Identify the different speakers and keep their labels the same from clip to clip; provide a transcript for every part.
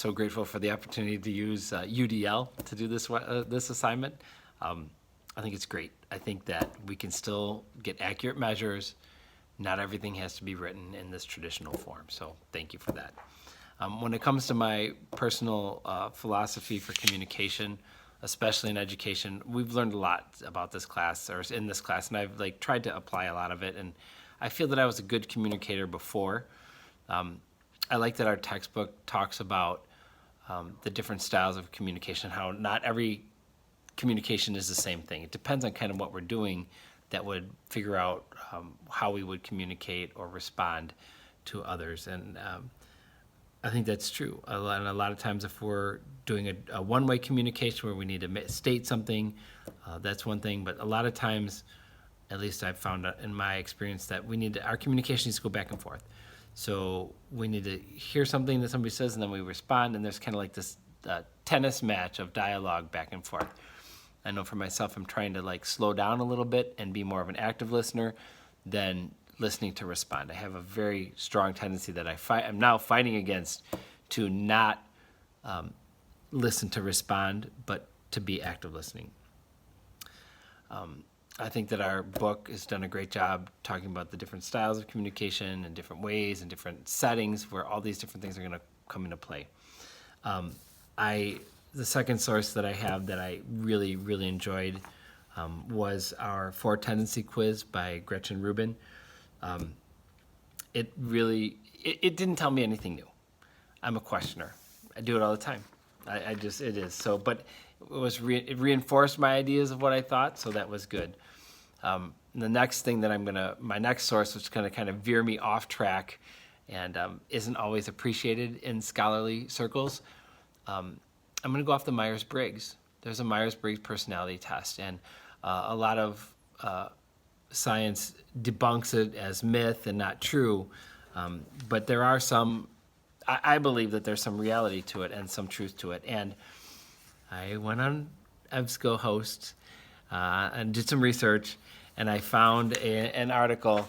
Speaker 1: so grateful for the opportunity to use UDL to do this assignment. I think it's great. I think that we can still get accurate measures. Not everything has to be written in this traditional form, so thank you for that. When it comes to my personal philosophy for communication, especially in education, we've learned a lot about this class, or in this class, and I've tried to apply a lot of it, and I feel that I was a good communicator before. I like that our textbook talks about the different styles of communication, how not every communication is the same thing. It depends on kind of what we're doing that would figure out how we would communicate or respond to others. And I think that's true. And a lot of times if we're doing a one-way communication where we need to state something, that's one thing. But a lot of times, at least I've found in my experience, that our communication needs to go back and forth. So we need to hear something that somebody says and then we respond, and there's kind of like this tennis match of dialogue back and forth. I know for myself, I'm trying to slow down a little bit and be more of an active listener than listening to respond. I have a very strong tendency that I'm now fighting against, to not listen to respond, but to be active listening. I think that our book has done a great job talking about the different styles of communication and different ways and different settings where all these different things are going to come into play. The second source that I have that I really, really enjoyed was our 4 tendency quiz by Gretchen Rubin. It didn't tell me anything new. I'm a questioner. I do it all the time. It is. So, but it reinforced my ideas of what I thought, so that was good. The next thing that my next source, which is going to kind of veer me off track and isn't always appreciated in scholarly circles, I'm going to go off the Myers-Briggs. There's a Myers-Briggs personality test, and a lot of science debunks it as myth and not true, but there are I believe that there's some reality to it and some truth to it. And I went on EBSCO Host and did some research, and I found an article.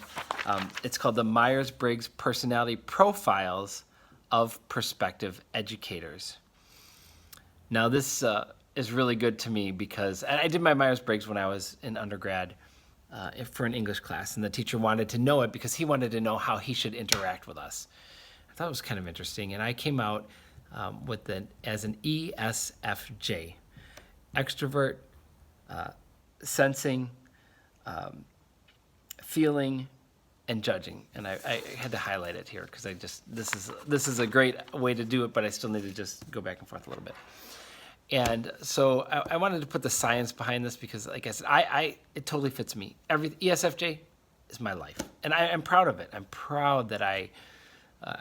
Speaker 1: It's called The Myers-Briggs Personality Profiles of Prospective Educators. Now, this is really good to me because I did my Myers-Briggs when I was in undergrad for an English class, and the teacher wanted to know it because he wanted to know how he should interact with us. I thought it was kind of interesting, and I came out as an ESFJ, extrovert, sensing, feeling, and judging. And I had to highlight it here because this is a great way to do it, but I still need to just go back and forth a little bit. And so I wanted to put the science behind this because, like I said, it totally fits me. ESFJ is my life, and I'm proud of it. I'm proud that I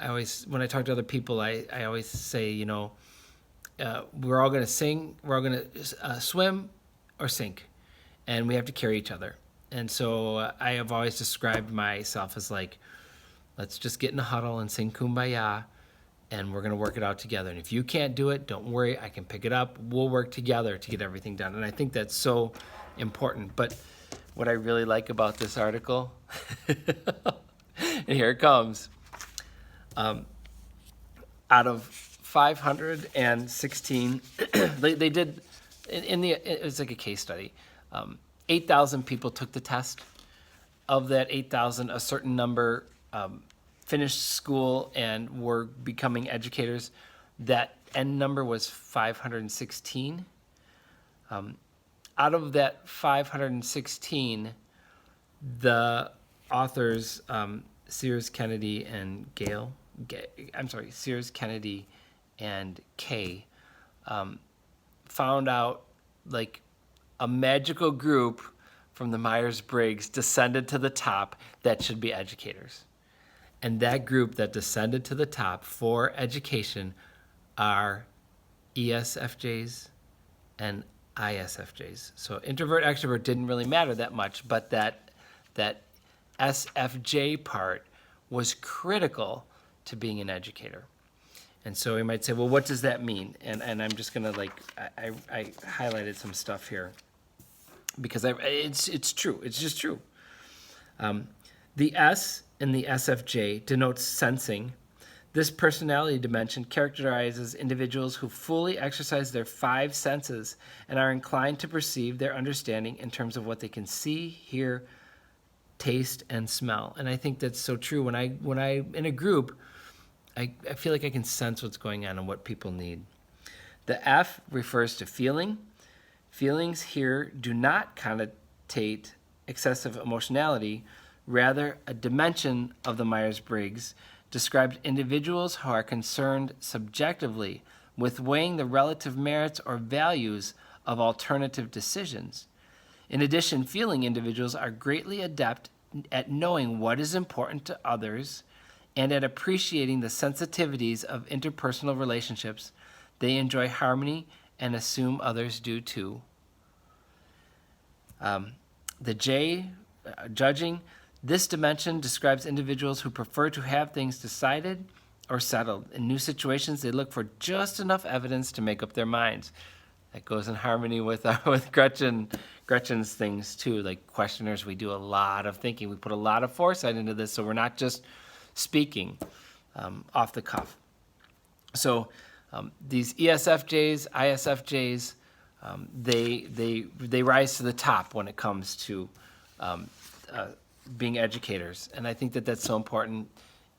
Speaker 1: always, when I talk to other people, I always say, we're all going to sing, we're all going to swim or sink, and we have to carry each other. And so I have always described myself as let's just get in a huddle and sing Kumbaya, and we're going to work it out together. And if you can't do it, don't worry, I can pick it up. We'll work together to get everything done. And I think that's so important. But what I really like about this article, and here it comes, out of 516, they did, it was like a case study, 8,000 people took the test. Of that 8,000, a certain number finished school and were becoming educators. That end number was 516. Out of that 516, the authors, Sears, Kennedy, and Sears, Kennedy, and Kay, found out a magical group from the Myers-Briggs descended to the top that should be educators. And that group that descended to the top for education are ESFJs and ISFJs. So introvert, extrovert didn't really matter that much, but that SFJ part was critical to being an educator. And so we might say, well, what does that mean? And I'm just going to I highlighted some stuff here because it's true. It's just true. The S in the SFJ denotes sensing. This personality dimension characterizes individuals who fully exercise their five senses and are inclined to perceive their understanding in terms of what they can see, hear, taste, and smell. And I think that's so true. When I in a group, I feel like I can sense what's going on and what people need. The F refers to feeling. Feelings here do not connotate excessive emotionality, rather a dimension of the Myers-Briggs describes individuals who are concerned subjectively with weighing the relative merits or values of alternative decisions. In addition, feeling individuals are greatly adept at knowing what is important to others and at appreciating the sensitivities of interpersonal relationships. They enjoy harmony and assume others do too. The J, judging. This dimension describes individuals who prefer to have things decided or settled. In new situations, they look for just enough evidence to make up their minds. That goes in harmony with Gretchen's things too. Like questioners, we do a lot of thinking. We put a lot of foresight into this, so we're not just speaking off the cuff. So these ESFJs, ISFJs, they rise to the top when it comes to being educators. And I think that that's so important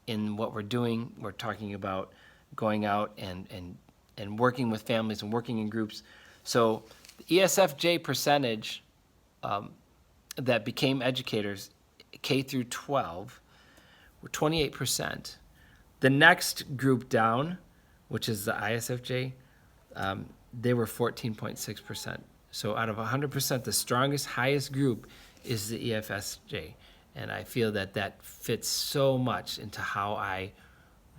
Speaker 1: in what we're doing. We're talking about going out and working with families and working in groups. So the ESFJ percentage that became educators, K through 12, were 28%. The next group down, which is the ISFJ, they were 14.6%. So out of 100%, the strongest, highest group is the EFSJ. And I feel that that fits so much into how I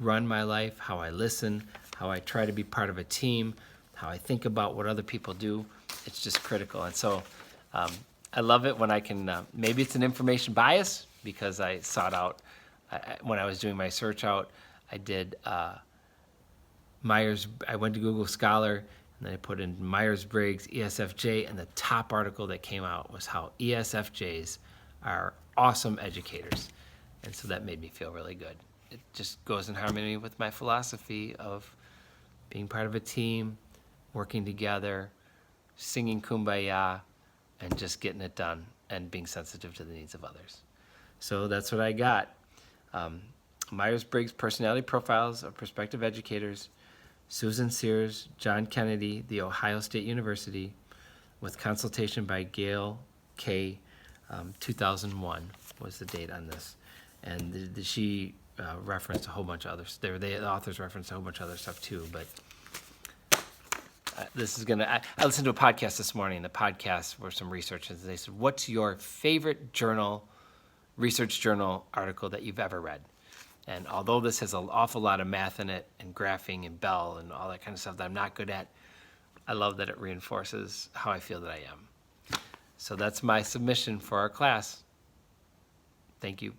Speaker 1: run my life, how I listen, how I try to be part of a team, how I think about what other people do. It's just critical. And so I love it when I can, maybe it's an information bias because I sought out, when I was doing my search out, I did I went to Google Scholar and then I put in Myers-Briggs ESFJ, and the top article that came out was how ESFJs are awesome educators. And so that made me feel really good. It just goes in harmony with my philosophy of being part of a team, working together, singing Kumbaya, and just getting it done and being sensitive to the needs of others. So that's what I got. Myers-Briggs Personality Profiles of Prospective Educators, Susan Sears, John Kennedy, The Ohio State University, with consultation by Gail K. 2001 was the date on this. And she referenced a whole bunch of others. The authors referenced a whole bunch of other stuff too, but this is gonna, I listened to a podcast this morning. The podcast were some researchers. They said, what's your favorite research journal article that you've ever read? And although this has an awful lot of math in it and graphing and Bell and all that kind of stuff that I'm not good at, I love that it reinforces how I feel that I am. So that's my submission for our class. Thank you.